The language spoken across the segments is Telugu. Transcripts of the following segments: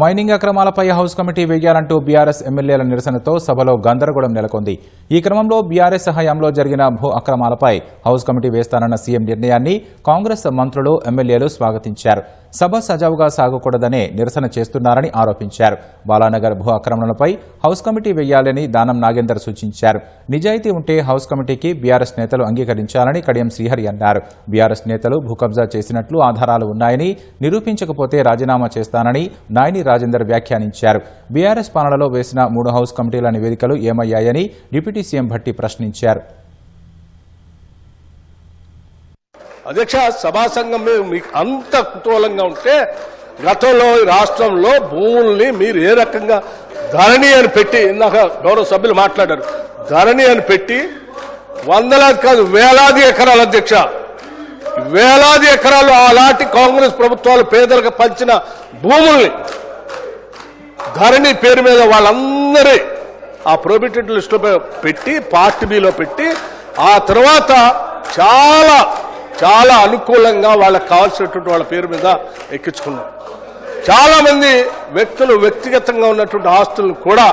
మైనింగ్ అక్రమాలపై హౌస్ కమిటీ వేయాలంటూ బీఆర్ఎస్ ఎమ్మెల్యేల నిరసనతో సభలో గందరగోళం నెలకొంది. ఈ క్రమంలో బీఆర్ఎస్ హయాంలో జరిగిన భూ అక్రమాలపై హౌస్ కమిటీ వేస్తానన్న సీఎం నిర్ణయాన్ని కాంగ్రెస్ మంత్రులు ఎమ్మెల్యేలు స్వాగతించారు. సభ సజావుగా సాగకూడదనే నిరసన చేస్తున్నారని ఆరోపించారు. బాలానగర్ భూ ఆక్రమణలపై హౌస్ కమిటీ వేయాలని దానం నాగేందర్ సూచించారు. నిజాయితీ ఉంటే హౌస్ కమిటీకి బీఆర్ఎస్ నేతలు అంగీకరించాలని కడియం శ్రీహరి అన్నారు. బీఆర్ఎస్ నేతలు భూ కబ్జా చేసినట్లు ఆధారాలు ఉన్నాయని, నిరూపించకపోతే రాజీనామా చేస్తానని నాయని రాజేందర్ వ్యాఖ్యానించారు. బీఆర్ఎస్ పాలనలో వేసిన 3 హౌస్ కమిటీల నివేదికలు ఏమయ్యాయని డిప్యూటీ సీఎం భట్టి ప్రశ్నించారు. అధ్యక్ష, సభా సంఘం మీకు అంత కుతూహలంగా ఉంటే గతంలో రాష్ట్రంలో భూముల్ని మీరు ఏ రకంగా ధరణి అని పెట్టి, ఇందాక గౌరవ సభ్యులు మాట్లాడారు, ధరణి అని పెట్టి వందలాది కాదు వేలాది ఎకరాలు అధ్యక్ష, వేలాది ఎకరాలు అలాంటి కాంగ్రెస్ ప్రభుత్వాలు పేదలకు పంచిన భూముల్ని ధరణి పేరు మీద వాళ్ళందరి ఆ ప్రొహిబిటెడ్ లిస్టులో పెట్టి పార్ట్ బిలో పెట్టి ఆ తర్వాత చాలా అనుకూలంగా వాళ్ళకి కావాల్సినటువంటి వాళ్ళ పేరు మీద ఎక్కించుకున్నారు. చాలా మంది వ్యక్తులు వ్యక్తిగతంగా ఉన్నటువంటి ఆస్తులను కూడా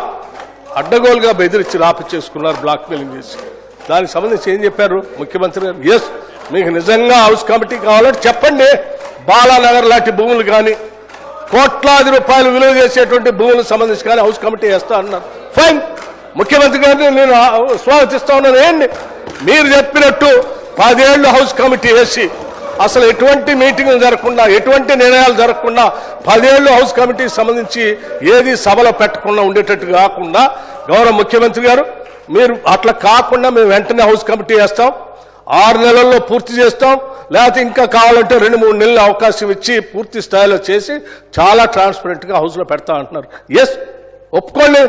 అడ్డగోలుగా బెదిరించి రాపిచ్చేసుకున్నారు, బ్లాక్ మెయిలింగ్ చేసి. దానికి సంబంధించి ఏం చెప్పారు ముఖ్యమంత్రి గారు? ఎస్, మీకు నిజంగా హౌస్ కమిటీ కావాలంటే చెప్పండి, బాలానగర్ లాంటి భూములు కానీ కోట్లాది రూపాయలు విలువ చేసేటువంటి భూములకు సంబంధించి కానీ హౌస్ కమిటీ వేస్తా అన్నారు. ఫైన్, ముఖ్యమంత్రి గారిని నేను స్వాగతిస్తా ఉన్నాను. ఏంటి మీరు చెప్పినట్టు 10 ఏళ్లు హౌస్ కమిటీ వేసి అసలు ఎటువంటి మీటింగ్లు జరగకుండా, ఎటువంటి నిర్ణయాలు జరగకుండా 10 ఏళ్లు హౌస్ కమిటీకి సంబంధించి ఏది సభలో పెట్టకుండా ఉండేటట్టు కాకుండా గౌరవ ముఖ్యమంత్రి గారు, మీరు అట్లా కాకుండా మేము వెంటనే హౌస్ కమిటీ వేస్తాం, 6 నెలల్లో పూర్తి చేస్తాం, లేకపోతే ఇంకా కావాలంటే 2-3 నెలలు అవకాశం ఇచ్చి పూర్తి స్థాయిలో చేసి చాలా ట్రాన్స్పరెంట్గా హౌస్లో పెడతా అంటున్నారు. ఎస్, ఒప్పుకోండి,